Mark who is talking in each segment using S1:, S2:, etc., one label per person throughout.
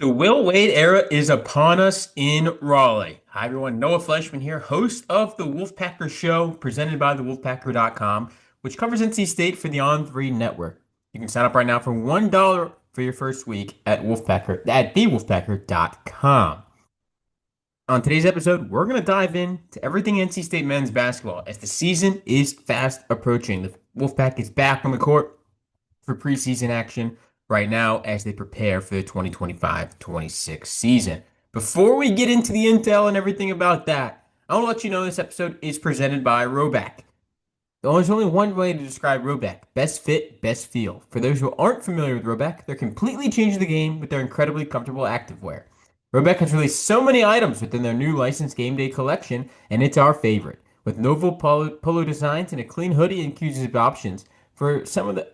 S1: The Will Wade era is upon us in Raleigh. Hi, everyone. Noah Fleshman here, host of the Wolfpacker Show, presented by the Wolfpacker.com, which covers NC State for the On3 network. You can sign up right now for $1 for your first week at thewolfpacker.com. On today's episode, we're going to dive into everything NC State men's basketball as the season is fast approaching. The Wolfpack is back on the court for preseason action right now as they prepare for the 2025-26 season. Before we get into the intel and everything about that, I want to let you know this episode is presented by Roback. There's only one way to describe Roback: best fit, best feel. For those who aren't familiar with Roback, they're completely changing the game with their incredibly comfortable activewear. Roback has released so many items within their new licensed game day collection, and it's our favorite. With novel polo designs and a clean hoodie inclusive options for some of the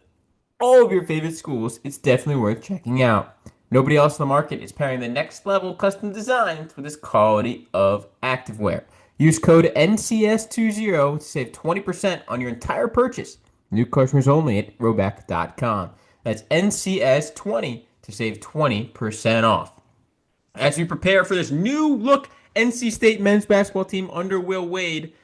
S1: all of your favorite schools, it's definitely worth checking out. Nobody else in the market is pairing the next level custom designs with this quality of activewear. Use code NCS20 to save 20% on your entire purchase. New customers only at roback.com. That's NCS20 to save 20% off. As we prepare for this new look NC State men's basketball team under Will Wade,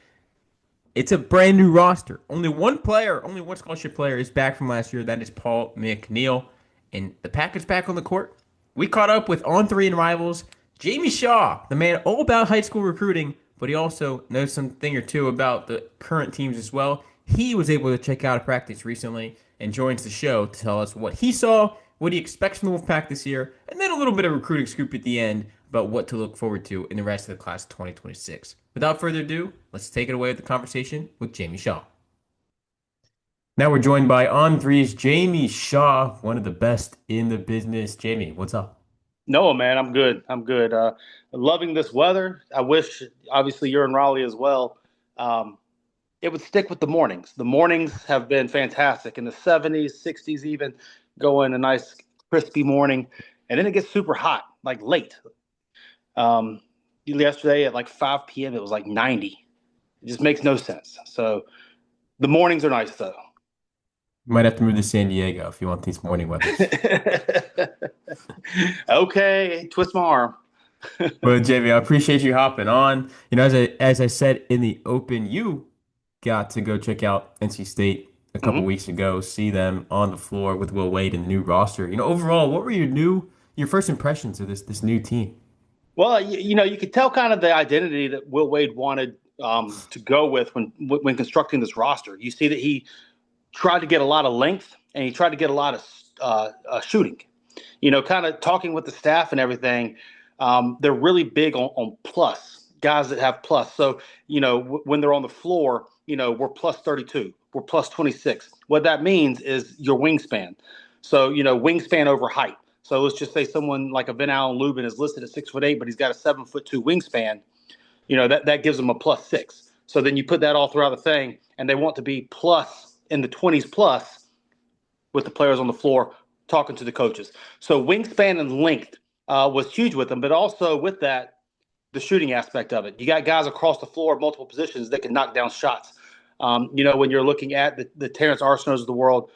S1: it's a brand new roster. Only one player, only one scholarship player is back from last year. That is Paul McNeil. And the Pack is back on the court. We caught up with On3 and Rivals, Jamie Shaw, the man all about high school recruiting, but he also knows something or two about the current teams as well. He was able to check out a practice recently and joins the show to tell us what he saw, what he expects from the Wolfpack this year, and then a little bit of recruiting scoop at the end about what to look forward to in the rest of the class of 2026. Without further ado, let's take it away with the conversation with Jamie Shaw. Now we're joined by On3's Jamie Shaw, one of the best in the business. Jamie, what's up?
S2: No, man, I'm good. I'm good. Loving this weather. I wish, obviously, you're in Raleigh as well. Um, it would stick with the mornings. The mornings have been fantastic in the 70s, 60s, even going a nice crispy morning. And then it gets super hot, like late. Yesterday at like 5 p.m., it was like 90. It just makes no sense. So the mornings are nice, though.
S1: You might have to move to San Diego if you want these morning weathers.
S2: Okay, twist my arm.
S1: Well, Jamie, I appreciate you hopping on. As I said in the open, you got to go check out NC State a couple
S2: Mhm.
S1: weeks ago, see them on the floor with Will Wade and the new roster. Overall, what were your first impressions of this new team?
S2: Well, you could tell kind of the identity that Will Wade wanted to go with when constructing this roster. You see that he tried to get a lot of length and he tried to get a lot of shooting. Kind of talking with the staff and everything. They're really big on plus guys that have plus. So when they're on the floor, we're plus 32, we're plus 26. What that means is your wingspan. So wingspan over height. So let's just say someone like a Ben Allen Lubin is listed at 6'8", but he's got a 7'2" wingspan. That gives them a plus 6. So then you put that all throughout the thing, and they want to be plus in the 20s plus with the players on the floor talking to the coaches. So wingspan and length was huge with them, but also with that, the shooting aspect of it. You got guys across the floor, multiple positions that can knock down shots. When you're looking at the Terrence Arsenaults of the world,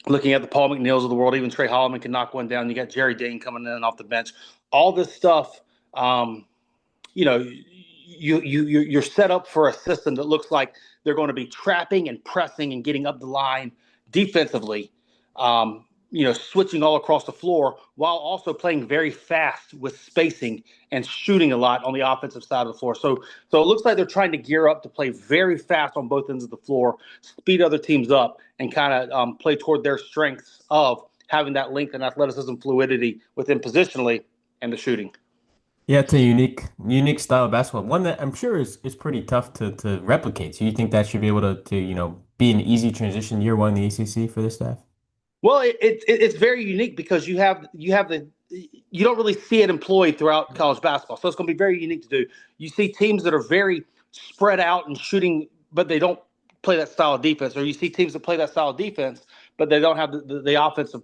S2: looking at the Paul McNeils of the world, even Trey Holloman can knock one down. You got Jerry Dean coming in off the bench. All this stuff, you know, you're set up for a system that looks like they're going to be trapping and pressing and getting up the line defensively. Switching all across the floor while also playing very fast with spacing and shooting a lot on the offensive side of the floor. So it looks like they're trying to gear up to play very fast on both ends of the floor, speed other teams up, and kind of play toward their strengths of having that length and athleticism fluidity within positionally and the shooting.
S1: Yeah, it's a unique style of basketball. One that I'm sure is pretty tough to replicate. So you think that should be able to be an easy transition year one in the ACC for this staff?
S2: Well, it's very unique because you don't really see it employed throughout college basketball. So it's going to be very unique to do. You see teams that are very spread out and shooting, but they don't play that style of defense. Or you see teams that play that style of defense, but they don't have the offensive.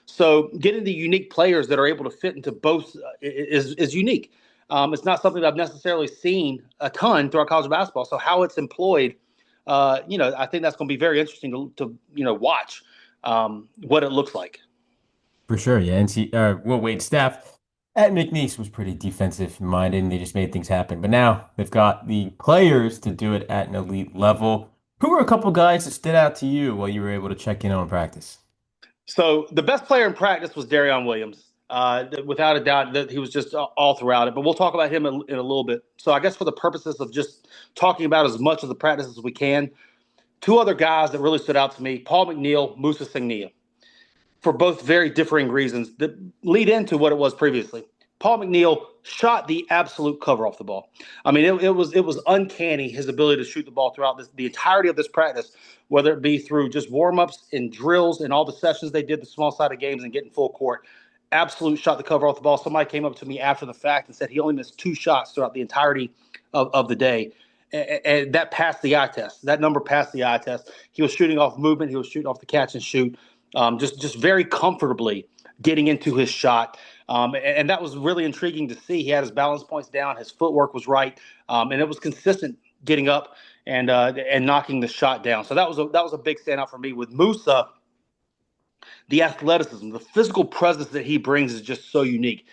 S2: So getting the unique players that are able to fit into both is unique. It's not something that I've necessarily seen a ton throughout college basketball. So how it's employed, I think that's going to be very interesting to watch what it looks like.
S1: For sure, yeah. Will Wade's staff at McNeese was pretty defensive minded, and they just made things happen. But now they've got the players to do it at an elite level. Who were a couple guys that stood out to you while you were able to check in on practice?
S2: So the best player in practice was Darion Williams. Without a doubt, that he was just all throughout it. But we'll talk about him in a little bit. So I guess for the purposes of just talking about as much of the practice as we can, two other guys that really stood out to me: Paul McNeil, Musa Signia, for both very differing reasons that lead into what it was previously. Paul McNeil shot the absolute cover off the ball. I mean, it was uncanny his ability to shoot the ball throughout the entirety of this practice, whether it be through just warm-ups and drills and all the sessions they did, the small-sided games and getting full court. Absolute shot the cover off the ball. Somebody came up to me after the fact and said he only missed 2 shots throughout the entirety of the day. And that passed the eye test. That number passed the eye test. He was shooting off movement. He was shooting off the catch and shoot, just very comfortably getting into his shot. And that was really intriguing to see. He had his balance points down. His footwork was right, and it was consistent getting up and knocking the shot down. So that was a big standout for me. With Musa, the athleticism, the physical presence that he brings is just so unique,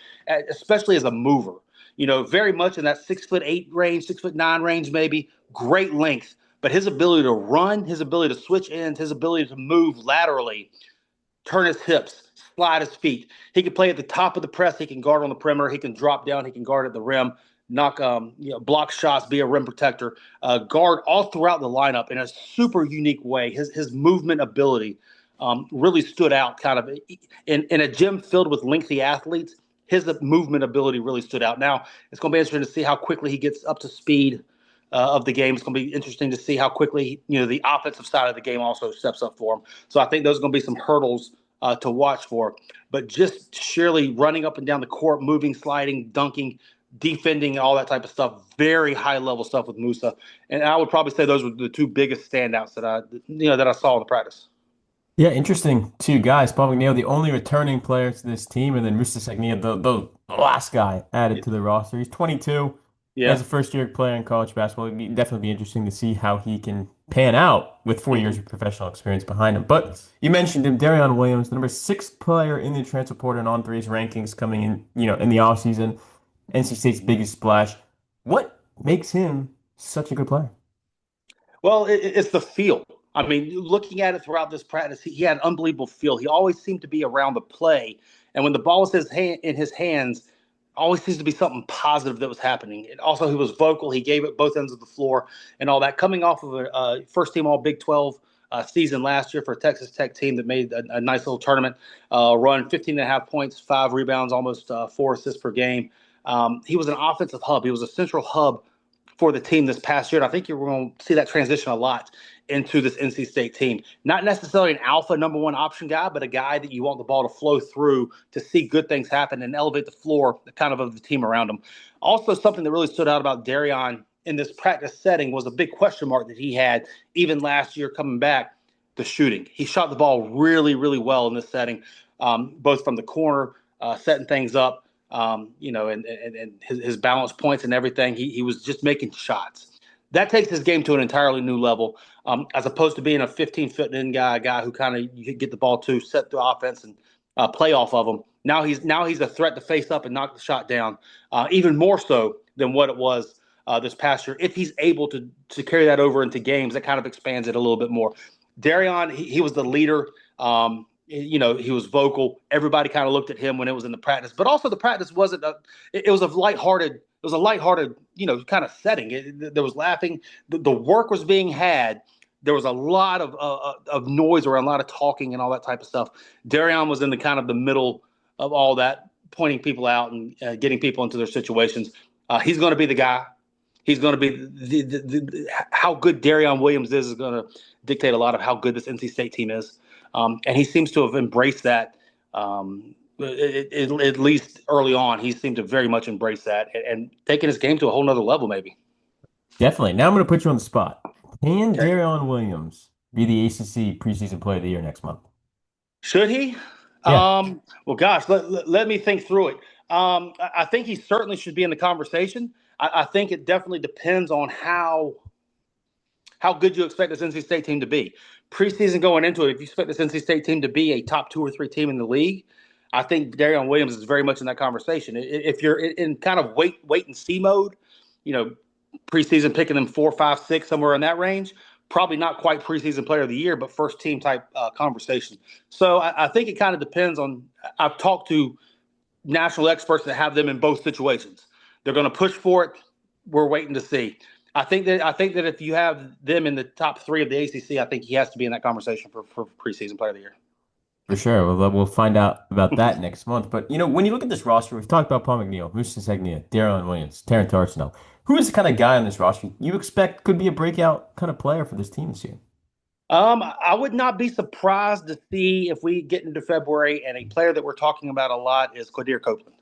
S2: especially as a mover. Very much in that 6'8" range, 6'9" range, maybe. Great length, but his ability to run, his ability to switch ends, his ability to move laterally, turn his hips, slide his feet. He can play at the top of the press. He can guard on the perimeter. He can drop down. He can guard at the rim, knock, block shots, be a rim protector, guard all throughout the lineup in a super unique way. His movement ability really stood out kind of in a gym filled with lengthy athletes. His movement ability really stood out. Now, it's going to be interesting to see how quickly he gets up to speed of the game. It's going to be interesting to see how quickly, the offensive side of the game also steps up for him. So I think those are going to be some hurdles to watch for. But just sheerly running up and down the court, moving, sliding, dunking, defending, all that type of stuff, very high level stuff with Musa. And I would probably say those were the two biggest standouts that I saw in the practice.
S1: Yeah, interesting. Two guys, Paul McNeil, the only returning player to this team, and then Musa Sagnia, the last guy added to the roster. He's 22 as
S2: Yeah.
S1: a first-year player in college basketball. It'd definitely be interesting to see how he can pan out with 4 years of professional experience behind him. But you mentioned him, Darion Williams, the number 6 player in the transfer portal and on threes rankings coming in, in the offseason. NC State's biggest splash. What makes him such a good player?
S2: Well, it's the feel. I mean, looking at it throughout this practice, he had an unbelievable feel. He always seemed to be around the play. And when the ball was in his hands, always seems to be something positive that was happening. And also, he was vocal. He gave it both ends of the floor and all that. Coming off of a first team All Big 12 season last year for a Texas Tech team that made a nice little tournament run, 15 and a half points, 5 rebounds, almost 4 assists per game. He was an offensive hub. He was a central hub for the team this past year. And I think you're going to see that transition a lot into this NC State team. Not necessarily an alpha number one option guy, but a guy that you want the ball to flow through to see good things happen and elevate the floor kind of the team around him. Also, something that really stood out about Darion in this practice setting was a big question mark that he had even last year coming back, the shooting. He shot the ball really, really well in this setting, both from the corner, setting things up, and his balance points and everything. He was just making shots. That takes his game to an entirely new level, as opposed to being a 15-foot in guy, a guy who kind of you could get the ball to, set the offense, and play off of him. Now he's a threat to face up and knock the shot down, even more so than what it was this past year. If he's able to carry that over into games, that kind of expands it a little bit more. Darion, he was the leader. He was vocal. Everybody kind of looked at him when it was in the practice, but also the practice wasn't it was a lighthearted, kind of setting. There was laughing. The work was being had. There was a lot of noise around, a lot of talking and all that type of stuff. Darion was in the kind of the middle of all that, pointing people out and getting people into their situations. He's going to be the guy. He's going to be how good Darion Williams is going to dictate a lot of how good this NC State team is. And he seems to have embraced that, at least early on. He seemed to very much embrace that and taking his game to a whole nother level, maybe.
S1: Definitely. Now I'm going to put you on the spot. Can
S2: Okay.
S1: Darion Williams be the ACC preseason player of the year next month?
S2: Should he?
S1: Yeah,
S2: Well, gosh, let me think through it. I think he certainly should be in the conversation. I think it definitely depends on how good you expect this NC State team to be. Preseason going into it, if you expect this NC State team to be a top 2 or 3 team in the league, I think Darion Williams is very much in that conversation. If you're in kind of wait and see mode, you know, preseason picking them 4, 5, 6, somewhere in that range, probably not quite preseason player of the year, but first team type conversation. So I think it kind of depends on. I've talked to national experts that have them in both situations. They're going to push for it. We're waiting to see. I think that if you have them in the top 3 of the ACC, I think he has to be in that conversation for preseason player of the year.
S1: For sure. We'll find out about that next month. But, when you look at this roster, we've talked about Paul McNeil, Musa Segnia, Darion Williams, Terrence Arsenal. Who is the kind of guy on this roster you expect could be a breakout kind of player for this team this year?
S2: I would not be surprised to see if we get into February and a player that we're talking about a lot is Quadir Copeland.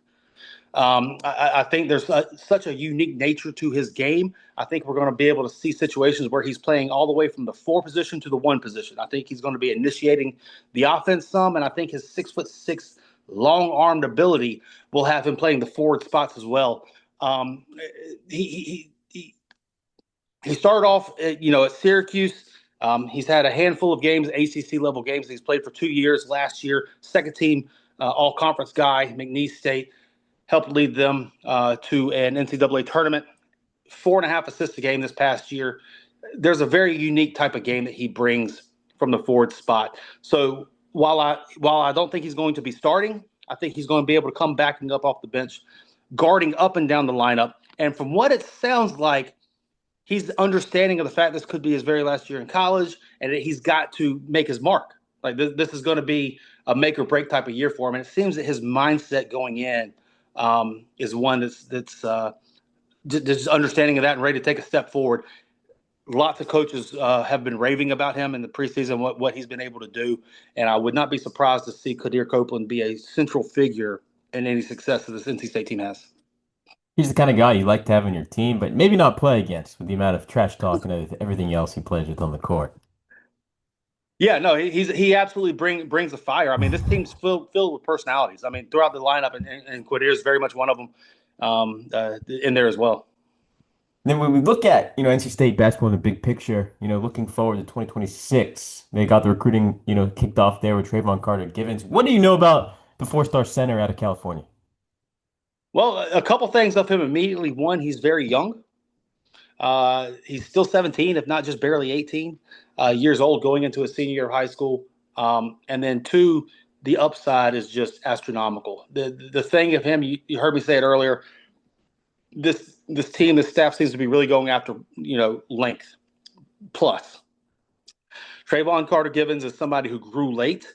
S2: I think there's such a unique nature to his game. I think we're going to be able to see situations where he's playing all the way from the 4 position to the 1 position. I think he's going to be initiating the offense some, and I think his 6'6" long-armed ability will have him playing the forward spots as well. Um, he started off, at Syracuse. He's had a handful of games, ACC level games. He's played for 2 years. Last year, second team all conference guy, McNeese State. Helped lead them to an NCAA tournament. 4.5 assists a game this past year. There's a very unique type of game that he brings from the forward spot. So while I don't think he's going to be starting, I think he's going to be able to come backing up off the bench, guarding up and down the lineup. And from what it sounds like, he's understanding of the fact this could be his very last year in college, and that he's got to make his mark. Like this is going to be a make or break type of year for him. And it seems that his mindset going in is one that's just understanding of that and ready to take a step forward. Lots of coaches have been raving about him in the preseason, what he's been able to do. And I would not be surprised to see Quadir Copeland be a central figure in any success that this NC State team has.
S1: He's the kind of guy you like to have on your team, but maybe not play against with the amount of trash talk and everything else he plays with on the court.
S2: Yeah, no, he absolutely brings a fire. I mean, this team's filled with personalities. I mean, throughout the lineup, and Quadir is very much one of them in there as well.
S1: Then when we look at, NC State basketball in the big picture, looking forward to 2026, they got the recruiting, kicked off there with Trayvon Carter-Givens. What do you know about the 4-star center out of California?
S2: Well, a couple things of him immediately. One, he's very young. He's still 17, if not just barely 18 years old, going into his senior year of high school. And then 2, the upside is just astronomical. The thing of him, you heard me say it earlier. This team, this staff seems to be really going after length plus. Trayvon Carter-Givens is somebody who grew late.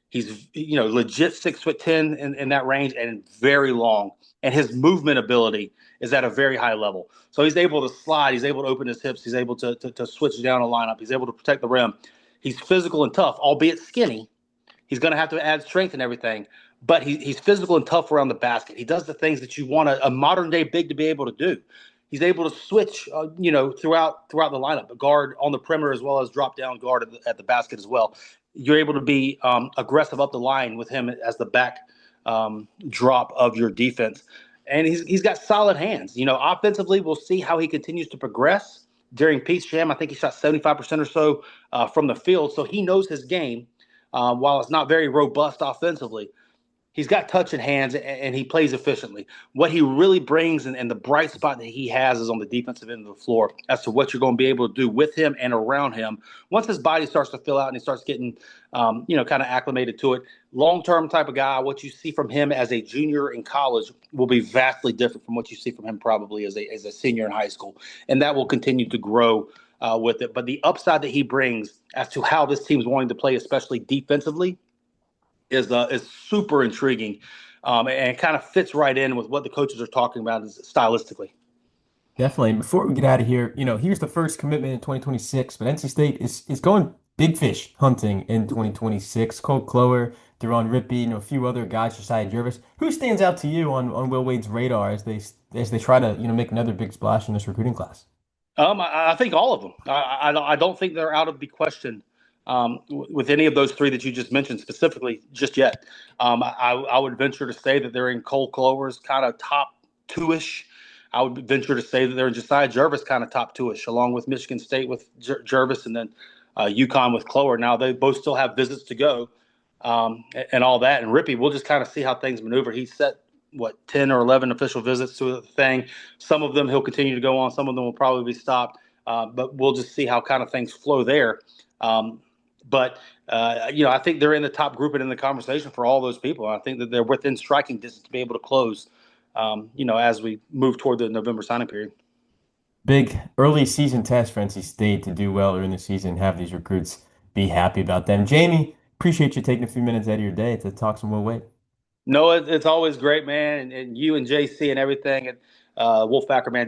S2: He's legit 6'10" in that range and very long. And his movement ability is at a very high level. So he's able to slide. He's able to open his hips. He's able to switch down a lineup. He's able to protect the rim. He's physical and tough, albeit skinny. He's going to have to add strength and everything. But he's physical and tough around the basket. He does the things that you want a modern-day big to be able to do. He's able to switch, throughout the lineup, guard on the perimeter as well as drop down guard at the basket as well. You're able to be aggressive up the line with him as the back drop of your defense. And he's got solid hands. Offensively, we'll see how he continues to progress during Pete's Jam. I think he shot 75% or so from the field. So he knows his game. While it's not very robust offensively, he's got touch and hands, and he plays efficiently. What he really brings and the bright spot that he has is on the defensive end of the floor as to what you're going to be able to do with him and around him. Once his body starts to fill out and he starts getting, kind of acclimated to it, long-term type of guy, what you see from him as a junior in college will be vastly different from what you see from him probably as a senior in high school. And that will continue to grow with it. But the upside that he brings as to how this team's wanting to play, especially defensively, is super intriguing, and kind of fits right in with what the coaches are talking about stylistically.
S1: Definitely. Before we get out of here, here's the first commitment in 2026, but NC State is going big fish hunting in 2026. Cole Clower, Deron Rippey, a few other guys, Josiah Jervis. Who stands out to you on Will Wade's radar as they try to make another big splash in this recruiting class?
S2: I think all of them. I don't think they're out of the question with any of those 3 that you just mentioned specifically just yet. I would venture to say that they're in Cole Clower's kind of top 2-ish. I would venture to say that they're in Josiah Jervis kind of top 2-ish, along with Michigan State with Jervis and then UConn with Clower. Now, they both still have visits to go. and all that. And Rippy, we'll just kind of see how things maneuver. He's set, what, 10 or 11 official visits to the thing. Some of them he'll continue to go on. Some of them will probably be stopped. But we'll just see how kind of things flow there. But I think they're in the top group and in the conversation for all those people. I think that they're within striking distance to be able to close, as we move toward the November signing period.
S1: Big early season test for NC State to do well during the season, have these recruits be happy about them. Jamie, appreciate you taking a few minutes out of your day to talk some Will Wade.
S2: No, it's always great, man, and you and JC and everything, and Wolfpacker, man,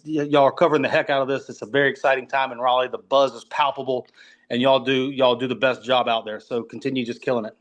S2: y'all are covering the heck out of this. It's a very exciting time in Raleigh. The buzz is palpable, and y'all do the best job out there. So continue just killing it.